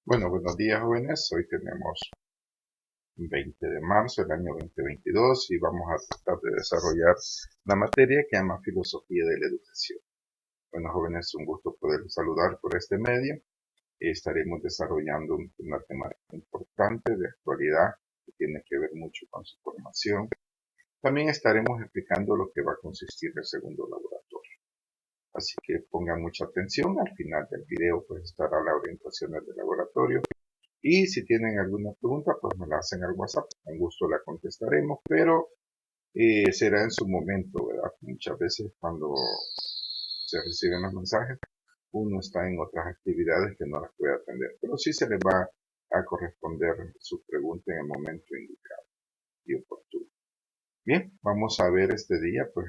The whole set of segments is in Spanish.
Bueno, buenos días jóvenes. Hoy tenemos 20 de marzo del año 2022 y vamos a tratar de desarrollar la materia que llama Filosofía de la Educación. Bueno jóvenes, es un gusto poder saludar por este medio. Estaremos desarrollando una temática importante de actualidad que tiene que ver mucho con su formación. También estaremos explicando lo que va a consistir el segundo laboratorio. Así que pongan mucha atención. Al final del video pues estará la orientación del laboratorio. Y si tienen alguna pregunta, pues me la hacen al WhatsApp. Con gusto la contestaremos, pero será en su momento, ¿verdad? Muchas veces cuando se reciben los mensajes, uno está en otras actividades que no las puede atender. Pero sí se les va a corresponder su pregunta en el momento indicado y oportuno. Bien, vamos a ver este día, pues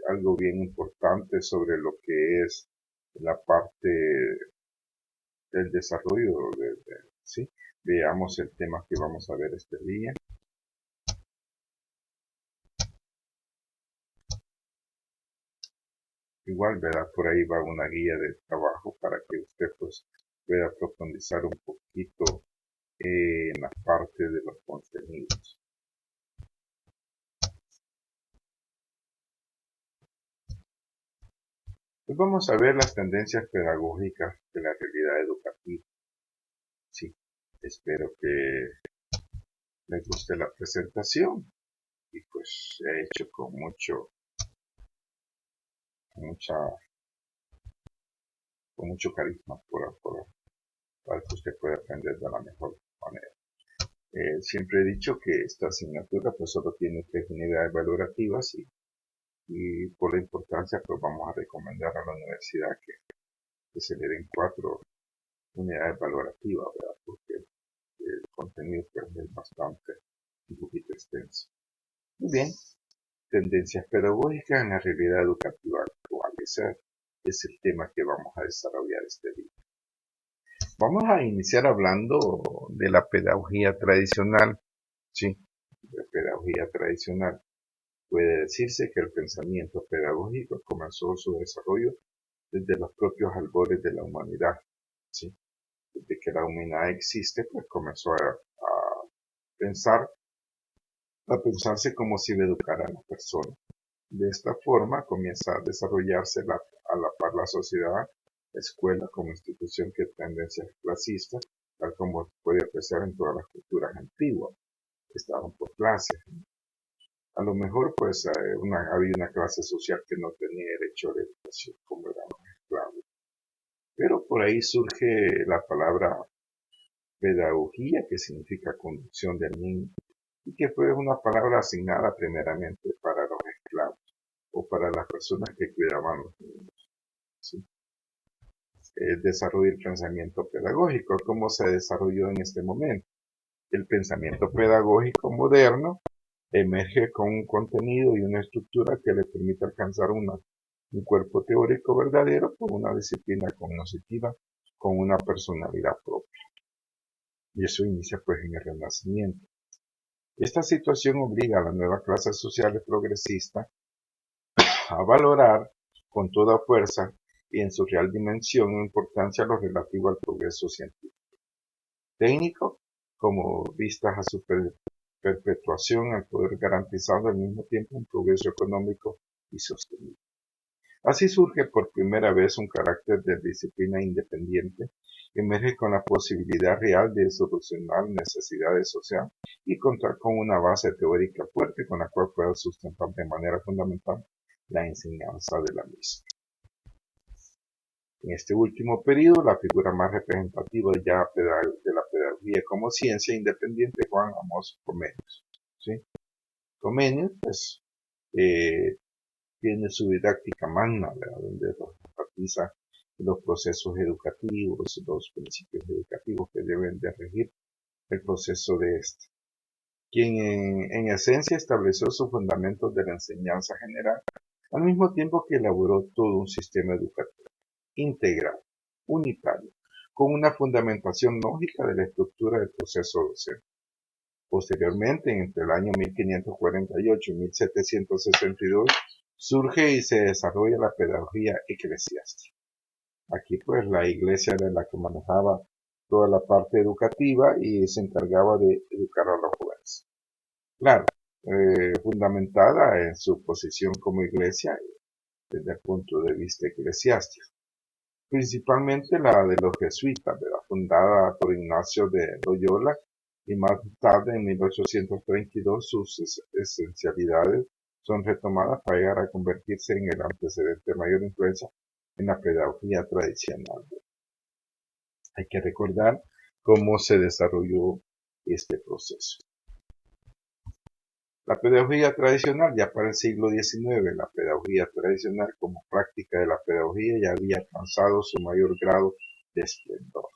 algo bien importante sobre lo que es la parte del desarrollo ¿sí? Veamos el tema que vamos a ver este día. Igual, ¿verdad? Por ahí va una guía de trabajo para que usted pues pueda profundizar un poquito en la parte de los contenidos. Pues vamos a ver las tendencias pedagógicas de la realidad educativa. Sí, espero que les guste la presentación y pues se ha hecho con mucho carisma para que usted pueda aprender de la mejor manera. Siempre he dicho que esta asignatura pues solo tiene 3 unidades valorativas y por la importancia pues vamos a recomendar a la universidad que se le den 4 unidades valorativas, ¿verdad? Porque el contenido pues es un poquito extenso. Muy bien, tendencias pedagógicas en la realidad educativa actual. Ese es el tema que vamos a desarrollar este día. Vamos a iniciar hablando de la pedagogía tradicional. Sí, de pedagogía tradicional. Puede decirse que el pensamiento pedagógico comenzó su desarrollo desde los propios albores de la humanidad. ¿Sí? Desde que la humanidad existe, pues comenzó pensar, a pensarse cómo se iba a educar a la persona. De esta forma comienza a desarrollarse a la par la sociedad, la escuela como institución que tendencias clasistas, tal como puede apreciar en todas las culturas antiguas, estaban por clases. A lo mejor pues había una clase social que no tenía derecho a la educación como eran los esclavos. Pero por ahí surge la palabra pedagogía, que significa conducción del niño, y que fue una palabra asignada primeramente para los esclavos o para las personas que cuidaban los niños. ¿Sí? El desarrollo del pensamiento pedagógico, ¿cómo se desarrolló en este momento? El pensamiento pedagógico moderno emerge con un contenido y una estructura que le permite alcanzar un cuerpo teórico verdadero con una disciplina cognitiva, con una personalidad propia. Y eso inicia pues en el Renacimiento. Esta situación obliga a la nueva clase social progresista a valorar con toda fuerza y en su real dimensión e importancia lo relativo al progreso científico. Técnico, como vistas a su perpetuación al poder garantizando al mismo tiempo un progreso económico y sostenible. Así surge por primera vez un carácter de disciplina independiente, emerge con la posibilidad real de solucionar necesidades sociales y contar con una base teórica fuerte con la cual pueda sustentar de manera fundamental la enseñanza de la misma. En este último periodo, la figura más representativa ya de la pedagogía como ciencia independiente es Juan Amos Comenius. ¿Sí? Comenius, pues, tiene su didáctica magna, ¿verdad? Donde enfatiza los procesos educativos, los principios educativos que deben de regir el proceso de este. Quien en esencia estableció sus fundamentos de la enseñanza general, al mismo tiempo que elaboró todo un sistema educativo integral, unitario, con una fundamentación lógica de la estructura del proceso docente. Posteriormente, entre el año 1548 y 1762, surge y se desarrolla la pedagogía eclesiástica. Aquí pues la iglesia era la que manejaba toda la parte educativa y se encargaba de educar a los jóvenes. Claro, fundamentada en su posición como iglesia desde el punto de vista eclesiástico, principalmente la de los jesuitas, ¿verdad? Fundada por Ignacio de Loyola y más tarde en 1832 sus esencialidades son retomadas para llegar a convertirse en el antecedente de mayor influencia en la pedagogía tradicional. Hay que recordar cómo se desarrolló este proceso. La pedagogía tradicional, ya para el siglo XIX, la pedagogía tradicional como práctica de la pedagogía ya había alcanzado su mayor grado de esplendor,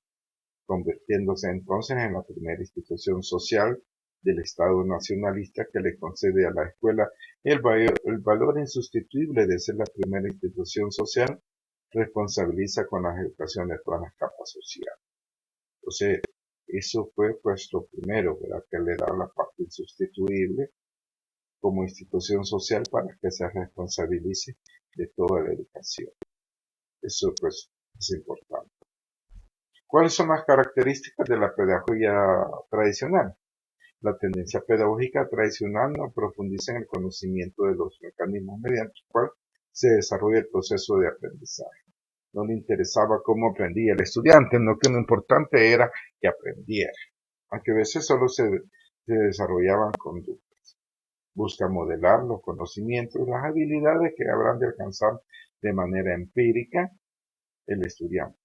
convirtiéndose entonces en la primera institución social del Estado nacionalista que le concede a la escuela el valor insustituible de ser la primera institución social, responsabiliza con la educación de todas las capas sociales. Entonces, eso fue pues lo primero, ¿verdad? Que le da la parte insustituible como institución social para que se responsabilice de toda la educación. Eso pues es importante. ¿Cuáles son las características de la pedagogía tradicional? La tendencia pedagógica tradicional no profundiza en el conocimiento de los mecanismos mediante los cuales se desarrolla el proceso de aprendizaje. No le interesaba cómo aprendía el estudiante, no, que lo importante era que aprendiera, aunque a veces solo se desarrollaban conductas. Busca modelar los conocimientos y las habilidades que habrán de alcanzar de manera empírica el estudiante,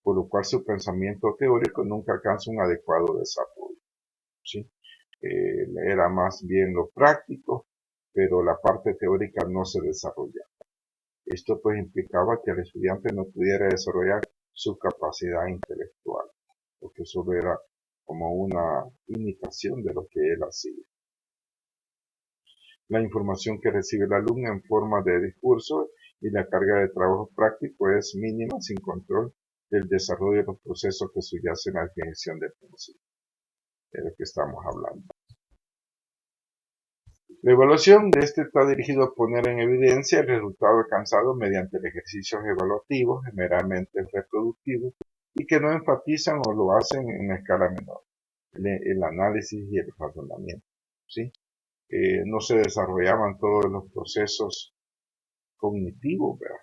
por lo cual su pensamiento teórico nunca alcanza un adecuado desarrollo. ¿Sí? Era más bien lo práctico, pero la parte teórica no se desarrollaba. Esto pues implicaba que el estudiante no pudiera desarrollar su capacidad intelectual, porque solo era como una imitación de lo que él hacía. La información que recibe el alumno en forma de discurso y la carga de trabajo práctico es mínima sin control del desarrollo de los procesos que subyacen a la adquisición del conocimiento. De lo que estamos hablando. La evaluación de este está dirigido a poner en evidencia el resultado alcanzado mediante ejercicios evaluativos, generalmente reproductivos, y que no enfatizan o lo hacen en una escala menor, el análisis y el razonamiento. ¿Sí? No se desarrollaban todos los procesos cognitivos, ¿verdad?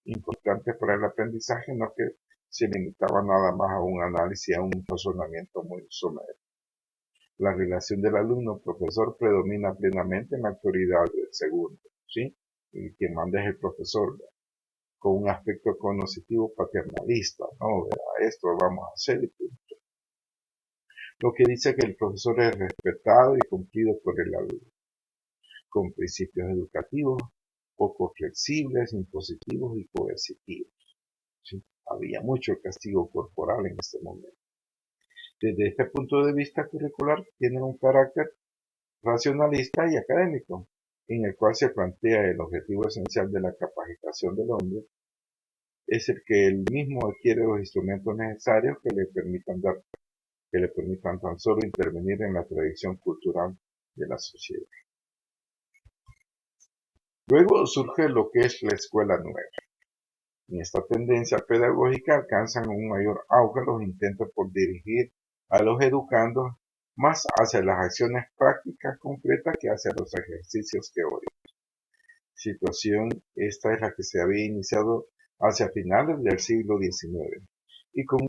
Importantes para el aprendizaje, no que se limitaba nada más a un análisis, a un razonamiento muy somero. La relación del alumno-profesor predomina plenamente en la autoridad del segundo, ¿sí? Y quien manda es el profesor, ¿verdad? Con un aspecto cognoscitivo paternalista, ¿no? ¿Verdad? Esto vamos a hacer y punto. Lo que dice que el profesor es respetado y cumplido por el alumno, con principios educativos poco flexibles, impositivos y coercitivos. ¿Sí? Había mucho castigo corporal en este momento. Desde este punto de vista curricular tiene un carácter racionalista y académico, en el cual se plantea el objetivo esencial de la capacitación del hombre es el que él mismo adquiere los instrumentos necesarios que le permitan tan solo intervenir en la tradición cultural de la sociedad. Luego surge lo que es la escuela nueva. En esta tendencia pedagógica alcanzan un mayor auge los intentos por dirigir a los educandos más hacia las acciones prácticas concretas que hacia los ejercicios teóricos. Situación esta es la que se había iniciado hacia finales del siglo XIX y con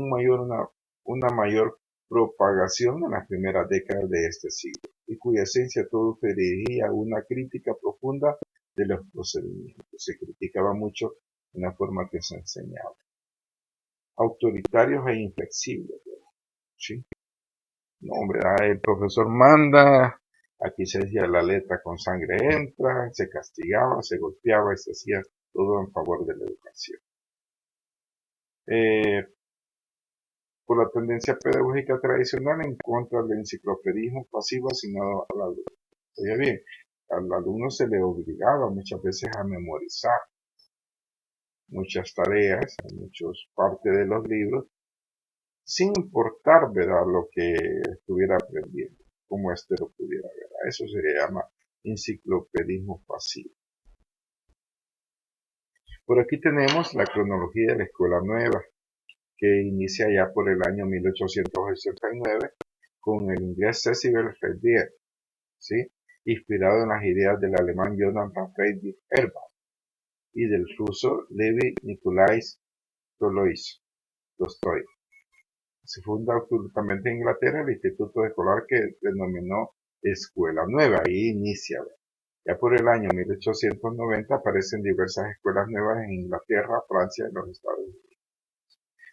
una mayor propagación en las primeras décadas de este siglo, y cuya esencia todo se dirigía a una crítica profunda de los procedimientos. Se criticaba mucho en la forma que se enseñaba. Autoritarios e inflexibles, ¿sí? No, hombre, el profesor manda, aquí se decía la letra con sangre entra, se castigaba, se golpeaba y se hacía todo en favor de la educación. Por la tendencia pedagógica tradicional en contra del enciclopedismo pasivo asignado al alumno. Oye bien, al alumno se le obligaba muchas veces a memorizar muchas tareas, muchas partes de los libros, sin importar, ¿verdad?, lo que estuviera aprendiendo, como éste lo pudiera ver. Eso se llama enciclopedismo pasivo. Por aquí tenemos la cronología de la escuela nueva, que inicia ya por el año 1889 con el inglés Cecil Verdier, ¿sí? Inspirado en las ideas del alemán Jonathan Friedrich Herbart y del ruso Levi Nikolais Tolstoy. Se funda absolutamente en Inglaterra el instituto escolar que denominó Escuela Nueva y inicia. Ya por el año 1890 aparecen diversas escuelas nuevas en Inglaterra, Francia y los Estados Unidos.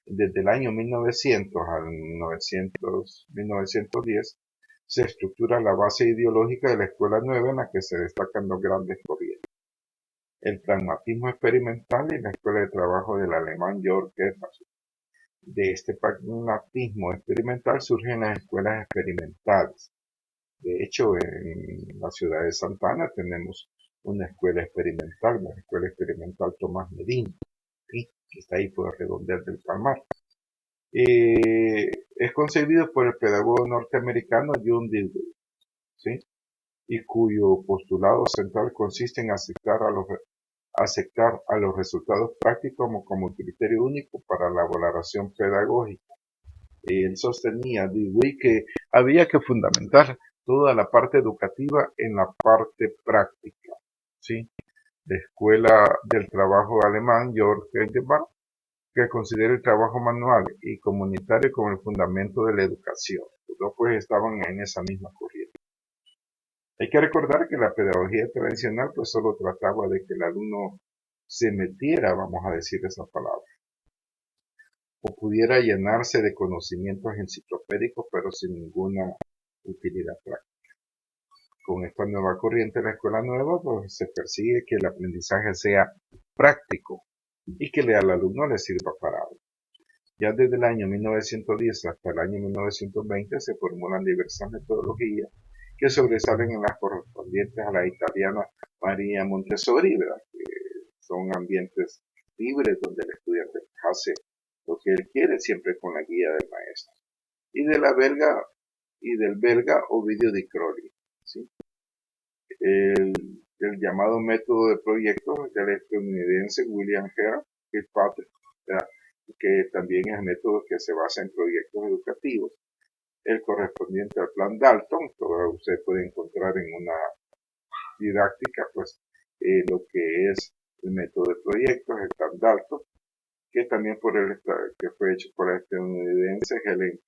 Desde el año 1900 al 1910 se estructura la base ideológica de la escuela nueva en la que se destacan dos grandes corrientes: el pragmatismo experimental y la escuela de trabajo del alemán Georg Gebhardt. De este pragmatismo experimental surgen las escuelas experimentales. De hecho, en la ciudad de Santa Ana tenemos una escuela experimental, la Escuela Experimental Tomás Medina, ¿sí? Que está ahí por el Redondel del Palmar. Es concebido por el pedagogo norteamericano John Dewey, ¿sí? Y cuyo postulado central consiste en aceptar a los resultados prácticos como criterio único para la valoración pedagógica. Él sostenía, Dewey, que había que fundamentar toda la parte educativa en la parte práctica, ¿sí? La escuela del trabajo alemán Georg Gebhardt, que considera el trabajo manual y comunitario como el fundamento de la educación. Los dos pues estaban en esa misma corriente. Hay que recordar que la pedagogía tradicional pues solo trataba de que el alumno se metiera, vamos a decir esa palabra, o pudiera llenarse de conocimientos enciclopédicos pero sin ninguna utilidad práctica. Con esta nueva corriente de la escuela nueva pues se persigue que el aprendizaje sea práctico y que al alumno le sirva para algo. Ya desde el año 1910 hasta el año 1920 se formulan diversas metodologías que sobresalen en las correspondientes a la italiana María Montessori, ¿verdad? Que son ambientes libres donde el estudiante hace lo que él quiere, siempre con la guía del maestro. Y del belga Ovidio Di Crolli, ¿sí? El llamado método de proyectos del estadounidense William Hare Kilpatrick, que también es método que se basa en proyectos educativos, el correspondiente al plan Dalton, todo usted puede encontrar en una didáctica, pues, lo que es el método de proyectos, el plan Dalton, que también que fue hecho por el estadounidense Helen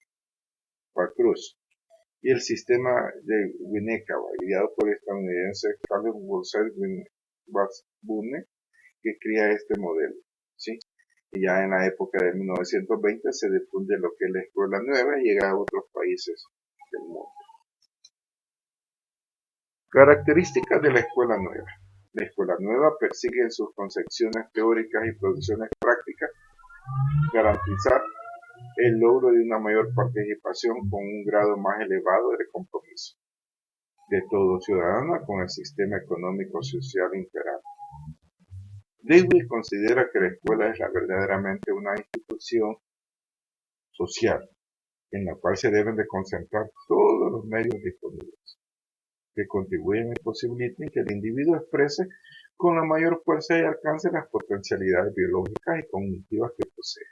Cruz, y el sistema de Winnebago, guiado por el estadounidense Carlos Wolfgang Wasbune, que crea este modelo, ¿sí? Y ya en la época de 1920 se difunde lo que es la escuela nueva y llega a otros países del mundo. Características de la escuela nueva. La escuela nueva persigue en sus concepciones teóricas y producciones prácticas garantizar el logro de una mayor participación con un grado más elevado de compromiso de todo ciudadano con el sistema económico social integral. Dewey considera que la escuela es verdaderamente una institución social en la cual se deben de concentrar todos los medios disponibles que contribuyen y posibiliten que el individuo exprese con la mayor fuerza y alcance las potencialidades biológicas y cognitivas que posee,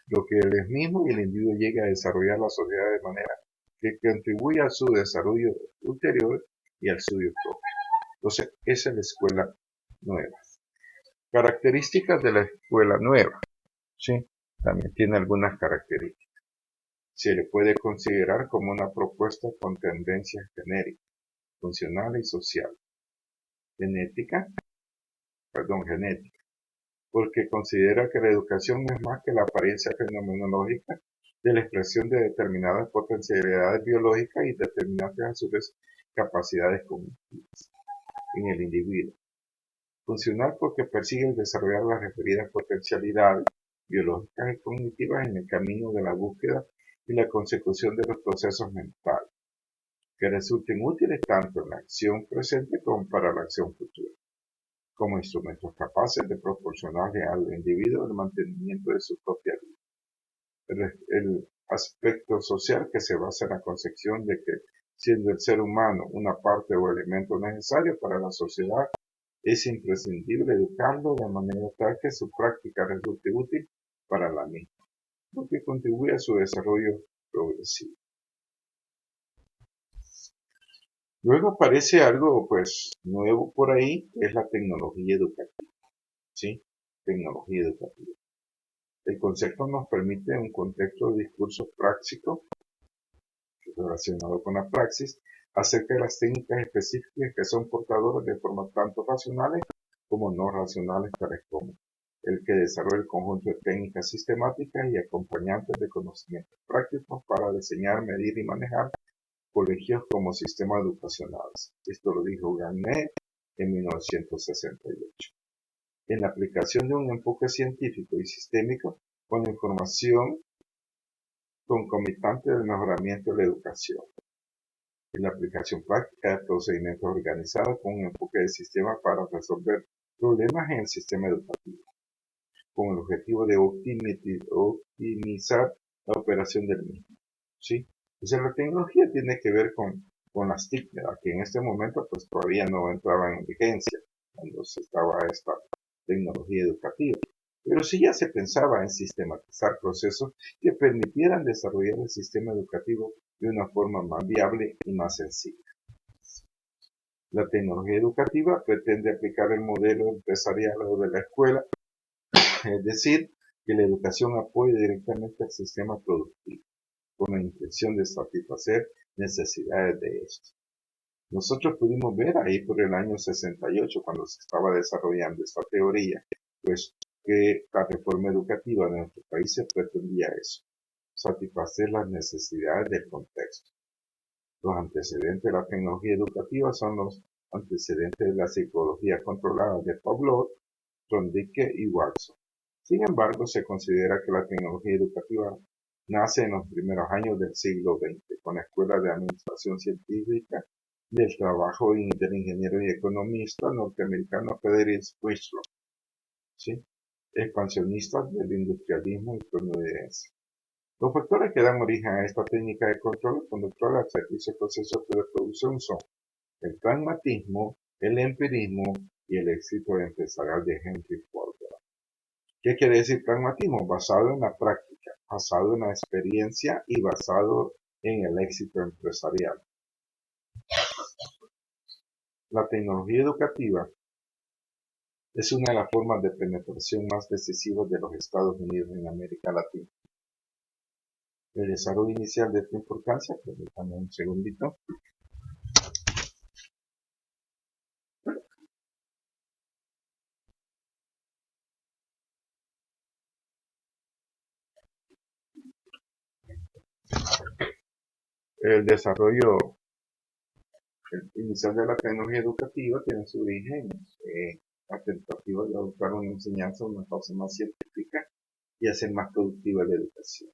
lo que él es mismo y el individuo llegue a desarrollar la sociedad de manera que contribuya a su desarrollo ulterior y al suyo propio. Entonces, esa es la escuela nueva. Características de la escuela nueva. Sí, también tiene algunas características. Se le puede considerar como una propuesta con tendencias genéricas, funcional y social. Genética, porque considera que la educación no es más que la apariencia fenomenológica de la expresión de determinadas potencialidades biológicas y determinantes a su vez capacidades cognitivas en el individuo. Funcional porque persigue desarrollar las referidas potencialidades biológicas y cognitivas en el camino de la búsqueda y la consecución de los procesos mentales, que resulten útiles tanto en la acción presente como para la acción futura, como instrumentos capaces de proporcionarle al individuo el mantenimiento de su propia vida. El aspecto social que se basa en la concepción de que, siendo el ser humano una parte o elemento necesario para la sociedad, Es imprescindible educarlo de manera tal que su práctica resulte útil para la misma, lo que contribuye a su desarrollo progresivo. Luego aparece algo pues nuevo por ahí, que es la tecnología educativa. ¿Sí? Tecnología educativa. El concepto nos permite un contexto de discurso práctico relacionado con la praxis acerca de las técnicas específicas que son portadoras de formas tanto racionales como no racionales, tales como el que desarrolla el conjunto de técnicas sistemáticas y acompañantes de conocimientos prácticos para diseñar, medir y manejar colegios como sistemas educacionales. Esto lo dijo Gagné en 1968. En la aplicación de un enfoque científico y sistémico con la información concomitante del mejoramiento de la educación. En la aplicación práctica de procedimientos organizados con un enfoque de sistema para resolver problemas en el sistema educativo, con el objetivo de optimizar la operación del mismo. ¿Sí? Entonces la tecnología tiene que ver con las TIC, que en este momento pues todavía no entraba en vigencia cuando se estaba esta tecnología educativa. Pero sí ya se pensaba en sistematizar procesos que permitieran desarrollar el sistema educativo de una forma más viable y más sencilla. La tecnología educativa pretende aplicar el modelo empresarial o de la escuela, es decir, que la educación apoye directamente al sistema productivo, con la intención de satisfacer necesidades de estos. Nosotros pudimos ver ahí por el año 68, cuando se estaba desarrollando esta teoría, pues que la reforma educativa de nuestros países pretendía eso, satisfacer las necesidades del contexto. Los antecedentes de la tecnología educativa son los antecedentes de la psicología controlada de Pavlov, Trondike y Watson. Sin embargo, se considera que la tecnología educativa nace en los primeros años del siglo XX, con la Escuela de Administración Científica del Trabajo del ingeniero y economista norteamericano Frederick Winslow, ¿sí? Expansionistas del industrialismo estadounidense. Los factores que dan origen a esta técnica de control conductual al servicio de procesos de producción son el pragmatismo, el empirismo y el éxito empresarial de Henry Ford. ¿Qué quiere decir pragmatismo? Basado en la práctica, basado en la experiencia y basado en el éxito empresarial. La tecnología educativa es una de las formas de penetración más decisivas de los Estados Unidos en América Latina. El desarrollo inicial de esta importancia, permítanme un segundito. El desarrollo inicial de la tecnología educativa tiene su origen en la tentativa de adoptar una enseñanza de una fase más científica y hacer más productiva la educación.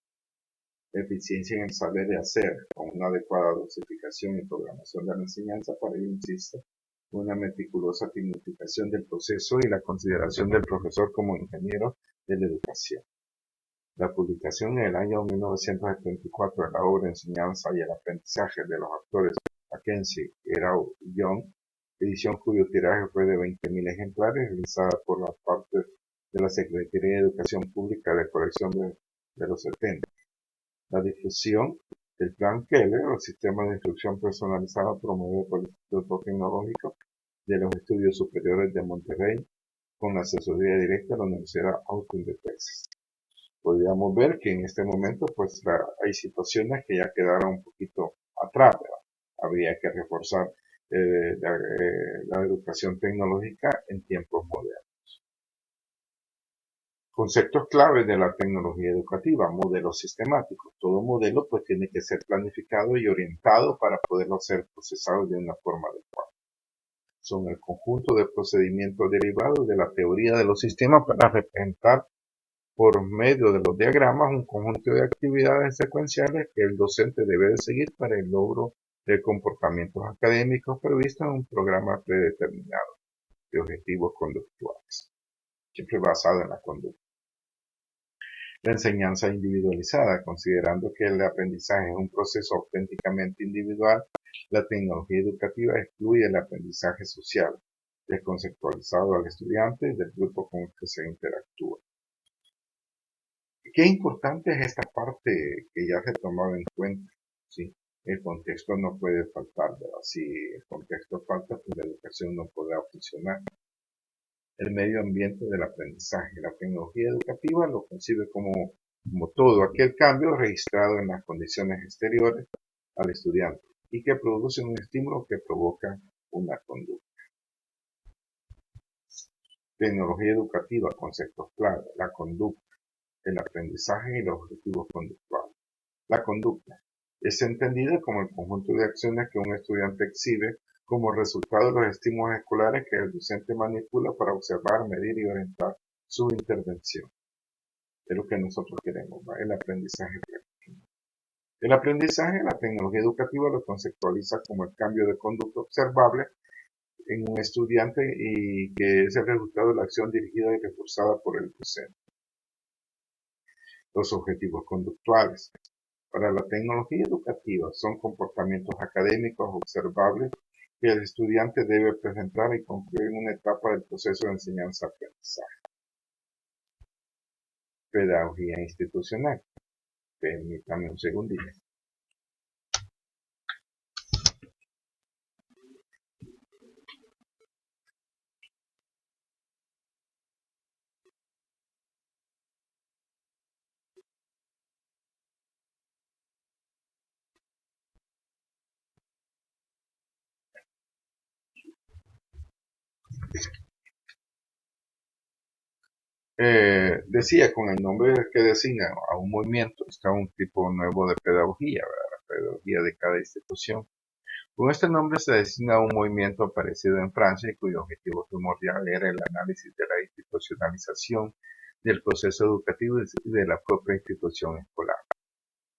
La eficiencia en el saber de hacer, con una adecuada dosificación y programación de la enseñanza, para ello insiste una meticulosa planificación del proceso y la consideración del profesor como ingeniero de la educación. La publicación en el año 1974 de la obra Enseñanza y el aprendizaje de los autores Mackenzie, Errau y Young, edición cuyo tiraje fue de 20.000 ejemplares, realizada por la parte de la Secretaría de Educación Pública de colección de los 70. La difusión del Plan Keller, el sistema de instrucción personalizada promovido por el Instituto Tecnológico de los Estudios Superiores de Monterrey, con la asesoría directa de la Universidad Austin de Texas. Podríamos ver que en este momento pues hay situaciones que ya quedaron un poquito atrás, ¿verdad? Habría que reforzar la educación tecnológica en tiempos modernos. Conceptos claves de la tecnología educativa: modelos sistemáticos. Todo modelo pues tiene que ser planificado y orientado para poderlo ser procesado de una forma adecuada. Son el conjunto de procedimientos derivados de la teoría de los sistemas para representar por medio de los diagramas un conjunto de actividades secuenciales que el docente debe de seguir para el logro de comportamientos académicos previstos en un programa predeterminado de objetivos conductuales, siempre basado en la conducta. La enseñanza individualizada. Considerando que el aprendizaje es un proceso auténticamente individual, la tecnología educativa excluye el aprendizaje social, desconceptualizado al estudiante y del grupo con el que se interactúa. Qué importante es esta parte que ya se ha tomado en cuenta, ¿sí? El contexto no puede faltar, ¿verdad? Si el contexto falta, pues la educación no podrá funcionar. El medio ambiente del aprendizaje. La tecnología educativa lo concibe como todo aquel cambio registrado en las condiciones exteriores al estudiante y que produce un estímulo que provoca una conducta. Tecnología educativa, conceptos clave, la conducta, el aprendizaje y los objetivos conductuales. La conducta es entendida como el conjunto de acciones que un estudiante exhibe como resultado de los estímulos escolares que el docente manipula para observar, medir y orientar su intervención. Es lo que nosotros queremos, ¿va? El aprendizaje práctico. El aprendizaje, la tecnología educativa lo conceptualiza como el cambio de conducta observable en un estudiante y que es el resultado de la acción dirigida y reforzada por el docente. Los objetivos conductuales. Para la tecnología educativa son comportamientos académicos observables que el estudiante debe presentar y concluir en una etapa del proceso de enseñanza-aprendizaje. Pedagogía institucional. Permítame un segundito. Decía, con el nombre que designa a un movimiento, está un tipo nuevo de pedagogía, ¿verdad? La pedagogía de cada institución. Con este nombre se designa un movimiento aparecido en Francia y cuyo objetivo primordial era el análisis de la institucionalización del proceso educativo y de la propia institución escolar.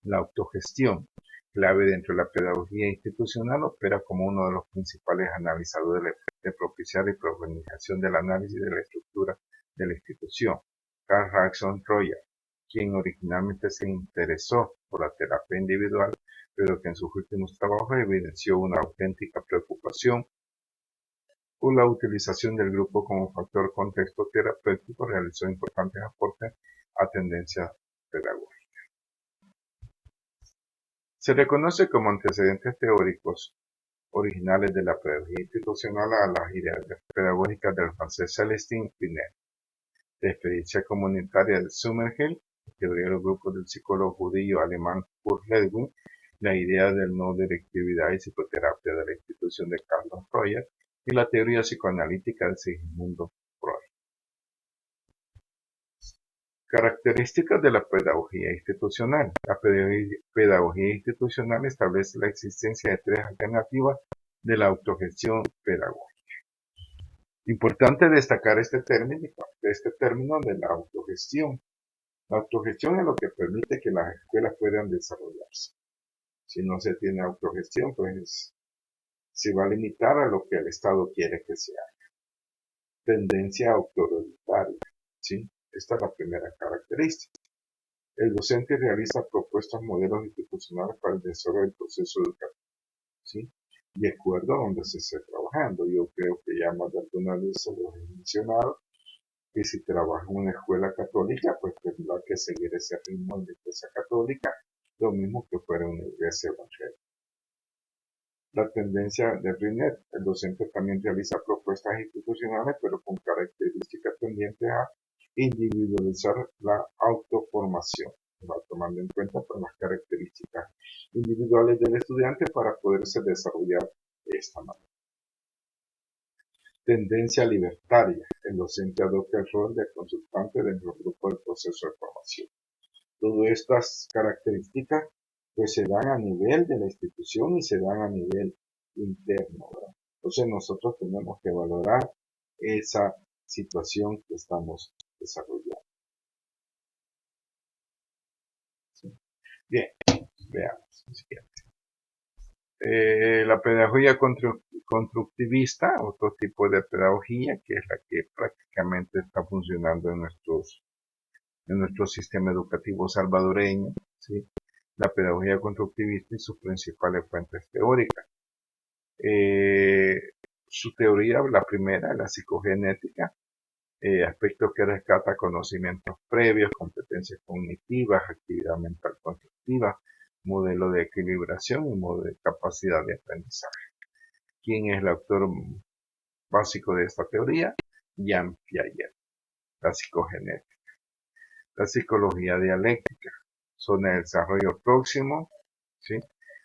La autogestión, clave dentro de la pedagogía institucional, opera como uno de los principales analizadores de propiciar y profundizar del análisis de la estructura de la institución. Carl Rackson Troyer, quien originalmente se interesó por la terapia individual, pero que en sus últimos trabajos evidenció una auténtica preocupación por la utilización del grupo como factor contexto terapéutico, realizó importantes aportes a tendencias pedagógicas. Se reconoce como antecedentes teóricos originales de la pedagogía institucional a las ideas pedagógicas del francés Célestin Binet, de experiencia comunitaria de Summerhill, teoría de los grupos del psicólogo judío alemán Kurt Lewin, la idea del no directividad y psicoterapia de la institución de Carlos Royer y la teoría psicoanalítica de Sigmund Freud. Características de la pedagogía institucional. La pedagogía institucional establece la existencia de tres alternativas de la autogestión pedagógica. Importante destacar este término de la autogestión. La autogestión es lo que permite que las escuelas puedan desarrollarse. Si no se tiene autogestión, pues se va a limitar a lo que el Estado quiere que se haga. Tendencia autoritaria, ¿sí? Esta es la primera característica. El docente realiza propuestas modelos institucionales para el desarrollo del proceso educativo, ¿sí? De acuerdo a donde se esté trabajando. Yo creo que ya más de alguna vez se lo he mencionado, que si trabaja en una escuela católica, pues tendrá que seguir ese ritmo de iglesia católica, lo mismo que fuera una iglesia evangélica. La tendencia de Binet, el docente también realiza propuestas institucionales, pero con características tendientes a individualizar la autoformación, va tomando en cuenta pues, las características individuales del estudiante para poderse desarrollar de esta manera. Tendencia libertaria, el docente adopta el rol de consultante dentro del grupo del proceso de formación. Todas estas características pues se dan a nivel de la institución y se dan a nivel interno, ¿verdad? Entonces nosotros tenemos que valorar esa situación que estamos desarrollando. ¿Sí? Bien, veamos. La pedagogía constructivista, otro tipo de pedagogía que es la que prácticamente está funcionando en nuestro sistema educativo salvadoreño, ¿sí? La pedagogía constructivista y sus principales fuentes teóricas. su teoría, la primera, la psicogenética, aspecto que rescata conocimientos previos, competencias cognitivas, actividad mental constructiva, modelo de equilibración y modelo de capacidad de aprendizaje. ¿Quién es el autor básico de esta teoría? Jean Piaget. La psicogenética. La psicología dialéctica. Zona de desarrollo próximo, ¿sí?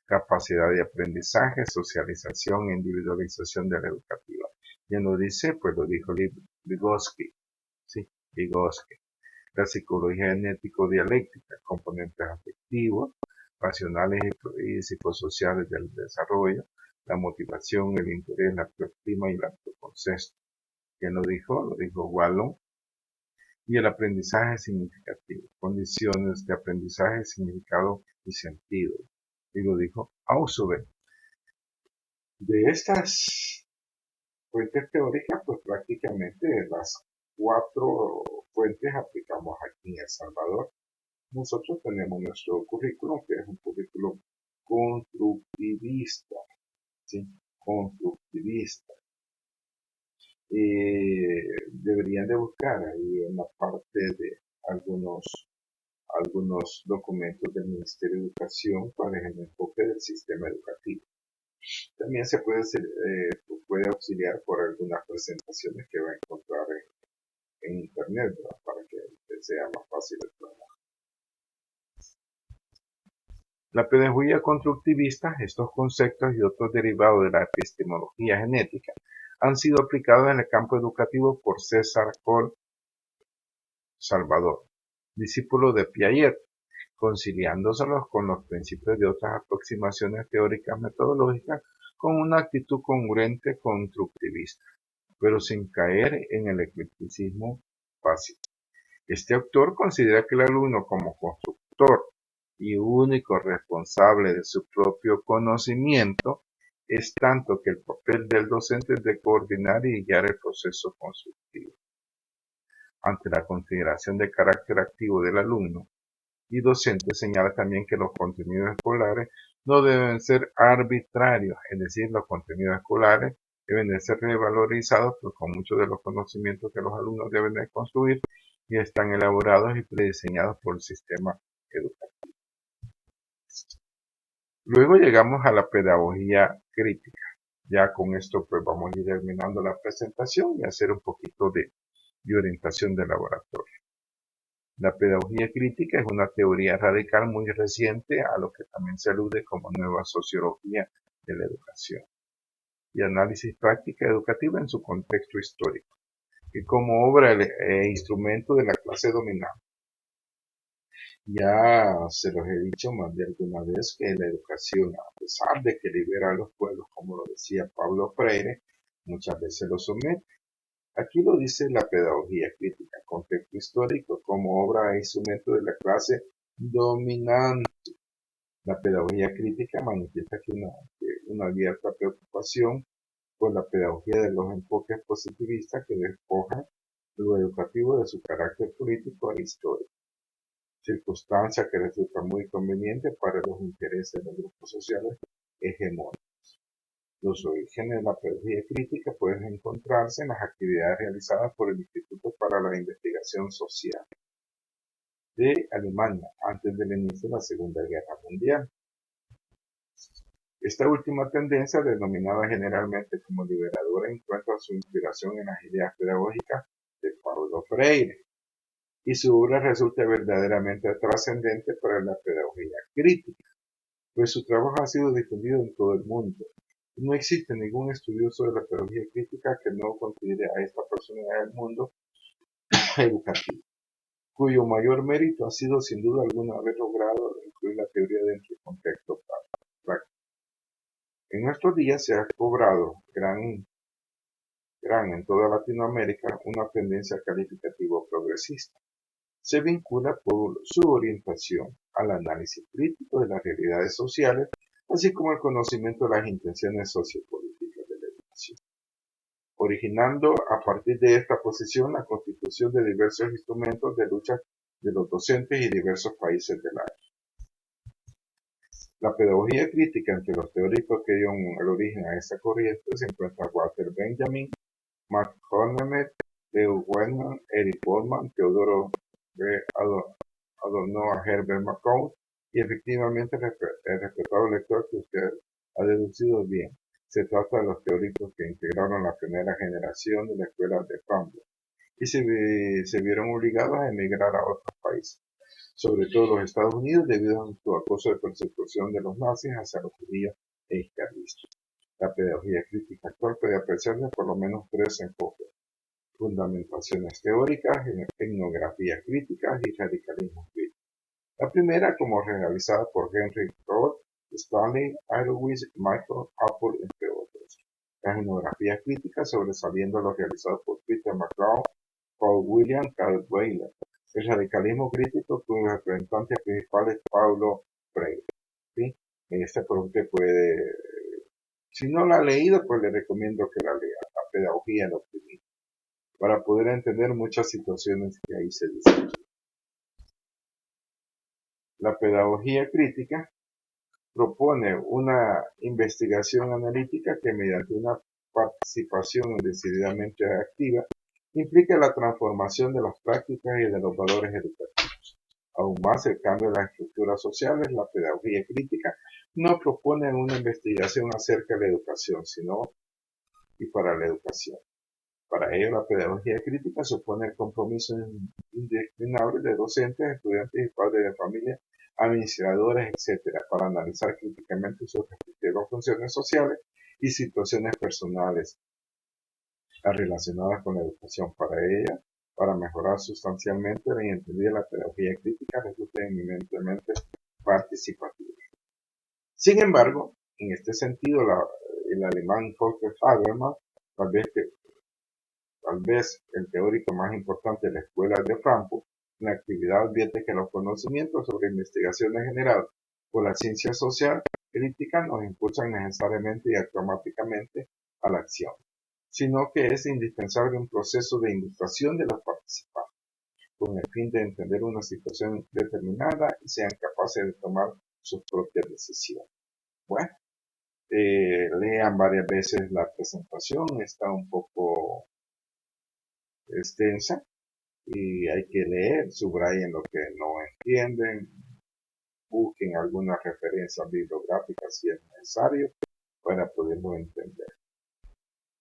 Capacidad de aprendizaje, socialización e individualización de la educativa. ¿Quién lo dice? Pues lo dijo Vygotsky. ¿Sí? Vygotsky. La psicología genético-dialéctica, componentes afectivos, racionales y psicosociales del desarrollo, la motivación, el interés, la autoestima y el autoconcepto. ¿Quién lo dijo? Lo dijo Wallon. Y el aprendizaje significativo, condiciones de aprendizaje, significado y sentido. Y lo dijo Ausubel. De estas fuentes teóricas, pues prácticamente las 4 fuentes aplicamos aquí en El Salvador. Nosotros tenemos nuestro currículum, que es un currículum constructivista, ¿sí? Constructivista. Deberían de buscar ahí en la parte de algunos documentos del Ministerio de Educación para el enfoque del sistema educativo. También se puede auxiliar por algunas presentaciones que va a encontrar en internet, ¿verdad? Para que sea más fácil el trabajo. La pedagogía constructivista, estos conceptos y otros derivados de la epistemología genética han sido aplicados en el campo educativo por César Coll Salvador, discípulo de Piaget, conciliándoselos con los principios de otras aproximaciones teóricas metodológicas con una actitud congruente constructivista, pero sin caer en el eclecticismo básico. Este autor considera que el alumno como constructor y único responsable de su propio conocimiento es tanto que el papel del docente es de coordinar y guiar el proceso constructivo. Ante la consideración de carácter activo del alumno y docente, señala también que los contenidos escolares no deben ser arbitrarios, es decir, los contenidos escolares deben de ser revalorizados con muchos de los conocimientos que los alumnos deben de construir y están elaborados y prediseñados por el sistema educativo. Luego llegamos a la pedagogía crítica. Ya con esto pues vamos a ir terminando la presentación y hacer un poquito de orientación de laboratorio. La pedagogía crítica es una teoría radical muy reciente a lo que también se alude como nueva sociología de la educación y análisis práctica educativa en su contexto histórico y como obra e instrumento de la clase dominante. Ya se los he dicho más de alguna vez que la educación, a pesar de que libera a los pueblos, como lo decía Pablo Freire, muchas veces lo somete. Aquí lo dice la pedagogía crítica, contexto histórico como obra e instrumento de la clase dominante. La pedagogía crítica manifiesta que una abierta preocupación por la pedagogía de los enfoques positivistas que despojan lo educativo de su carácter político e histórico, circunstancia que resulta muy conveniente para los intereses de los grupos sociales hegemónicos. Los orígenes de la pedagogía crítica pueden encontrarse en las actividades realizadas por el Instituto para la Investigación Social de Alemania antes del inicio de la Segunda Guerra Mundial. Esta última tendencia, denominada generalmente como liberadora, encuentra su inspiración en las ideas pedagógicas de Paulo Freire, y su obra resulta verdaderamente trascendente para la pedagogía crítica, pues su trabajo ha sido difundido en todo el mundo. No existe ningún estudioso de la pedagogía crítica que no considere a esta personalidad del mundo educativo, cuyo mayor mérito ha sido sin duda alguna haber logrado incluir la teoría dentro del contexto práctico. En nuestros días se ha cobrado gran en toda Latinoamérica una tendencia calificativa progresista. Se vincula por su orientación al análisis crítico de las realidades sociales, así como el conocimiento de las intenciones sociopolíticas de la educación, originando a partir de esta posición la constitución de diversos instrumentos de lucha de los docentes y diversos países del área. La pedagogía crítica entre los teóricos que dieron el origen a esta corriente se encuentra Walter Benjamin, Mark Hornemer, Leo Wellman, Eric Goldman, Teodoro B. Adorno a Herbert McCown, y efectivamente el respetado lector que usted ha deducido bien. Se trata de los teóricos que integraron la primera generación de la escuela de Frankfurt y se vieron obligados a emigrar a otros países, sobre todo los Estados Unidos, debido a su acoso de persecución de los nazis hacia los judíos e izquierdistas. La pedagogía crítica actual puede apreciarse por lo menos tres enfoques: fundamentaciones teóricas, etnografía crítica y radicalismo crítico. La primera, como realizada por Henry Roth, Stanley Arowitz, Michael Apple, entre otros. La etnografía crítica, sobresaliendo lo realizado por Peter McGraw, Paul William, Carl Weiler. El radicalismo crítico, cuyo representante principal es Paulo Freire. ¿Sí? Este producto puede, si no la ha leído, pues le recomiendo que la lea, La pedagogía en optimismo, para poder entender muchas situaciones que ahí se dicen. La pedagogía crítica propone una investigación analítica que, mediante una participación decididamente activa, implica la transformación de las prácticas y de los valores educativos. Aún más, el cambio de las estructuras sociales. La pedagogía crítica no propone una investigación acerca de la educación, sino y para la educación. Para ello, la pedagogía crítica supone el compromiso indiscriminable de docentes, estudiantes y padres de familia, administradores, etc., para analizar críticamente sus respectivas funciones sociales y situaciones personales relacionadas con la educación. Para mejorar sustancialmente la entendida, la pedagogía crítica resulta eminentemente participativa. Sin embargo, en este sentido, el alemán Volker Habermas, tal vez el teórico más importante de la escuela de Frankfurt, en la actividad advierte que los conocimientos sobre investigaciones generadas por la ciencia social crítica nos impulsan necesariamente y automáticamente a la acción, sino que es indispensable un proceso de ilustración de los participantes, con el fin de entender una situación determinada y sean capaces de tomar sus propias decisiones. Bueno, lean varias veces la presentación, está un poco extensa y hay que leer, subrayen lo que no entienden, busquen alguna referencia bibliográfica si es necesario para poderlo entender.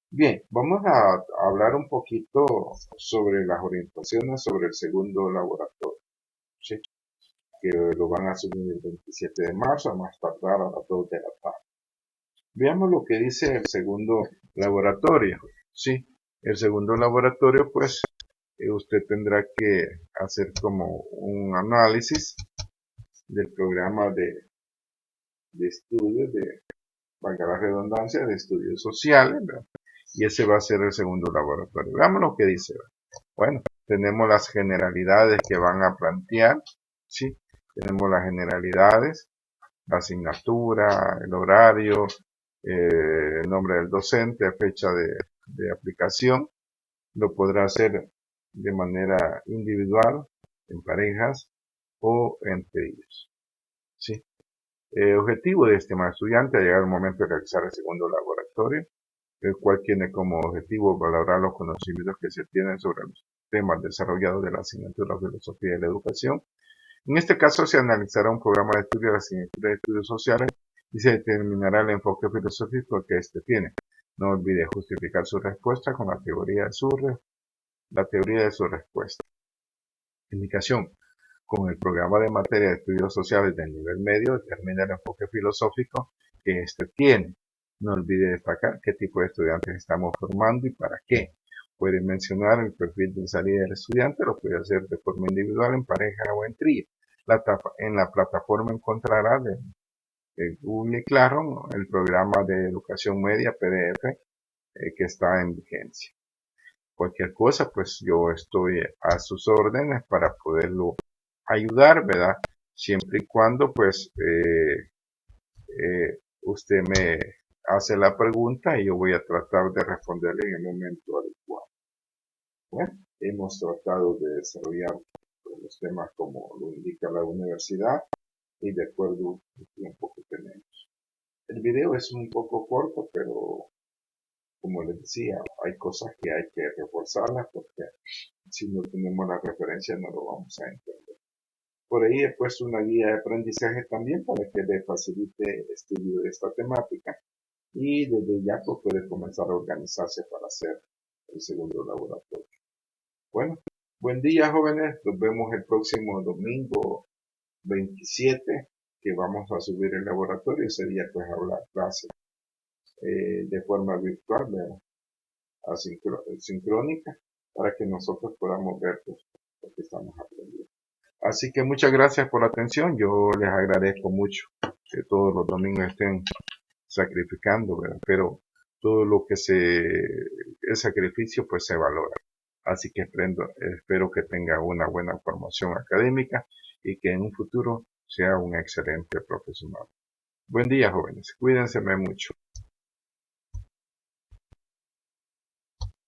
Bien, vamos a hablar un poquito sobre las orientaciones sobre el segundo laboratorio, ¿sí? Que lo van a subir el 27 de marzo, a más tardar a las 2 de la tarde. Veamos lo que dice el segundo laboratorio, ¿sí? El segundo laboratorio, pues, usted tendrá que hacer como un análisis del programa de estudios, valga la redundancia, de estudios sociales, ¿verdad? Y ese va a ser el segundo laboratorio. Veamos lo que dice. Bueno, tenemos las generalidades que van a plantear, ¿sí? Tenemos las generalidades, la asignatura, el horario, el nombre del docente, fecha de aplicación. Lo podrá hacer de manera individual, en parejas o entre ellos, ¿sí? El objetivo de este estudiante ha llegado el momento de realizar el segundo laboratorio, el cual tiene como objetivo valorar los conocimientos que se tienen sobre los temas desarrollados de la asignatura Filosofía de la Educación. En este caso se analizará un programa de estudio de la asignatura de estudios sociales y se determinará el enfoque filosófico que éste tiene. No olvide justificar su respuesta con la teoría de su respuesta. Indicación. Con el programa de materia de estudios sociales del nivel medio determina el enfoque filosófico que éste tiene. No olvide destacar qué tipo de estudiantes estamos formando y para qué. Puede mencionar el perfil de salida del estudiante, lo puede hacer de forma individual, en pareja o en trío. En la plataforma encontrará de Google Classroom el programa de educación media PDF que está en vigencia. Cualquier cosa, pues yo estoy a sus órdenes para poderlo ayudar, ¿verdad? Siempre y cuando, pues, usted me hace la pregunta y yo voy a tratar de responderle en el momento adecuado. Bueno, hemos tratado de desarrollar los temas como lo indica la universidad, y de acuerdo al tiempo que tenemos. El video es un poco corto, pero como les decía, hay cosas que hay que reforzarlas porque si no tenemos la referencia no lo vamos a entender. Por ahí he puesto una guía de aprendizaje también para que le facilite el estudio de esta temática y desde ya pues puede comenzar a organizarse para hacer el segundo laboratorio. Bueno, buen día jóvenes, nos vemos el próximo domingo 27 que vamos a subir el laboratorio. Ese día pues habrá clase de forma virtual, sincrónica, para que nosotros podamos ver pues, lo que estamos aprendiendo. Así que muchas gracias por la atención. Yo les agradezco mucho que todos los domingos estén sacrificando, ¿verdad? Pero todo lo que es sacrificio pues se valora. Así que espero que tenga una buena formación académica y que en un futuro sea un excelente profesional. Buen día jóvenes, cuídense mucho.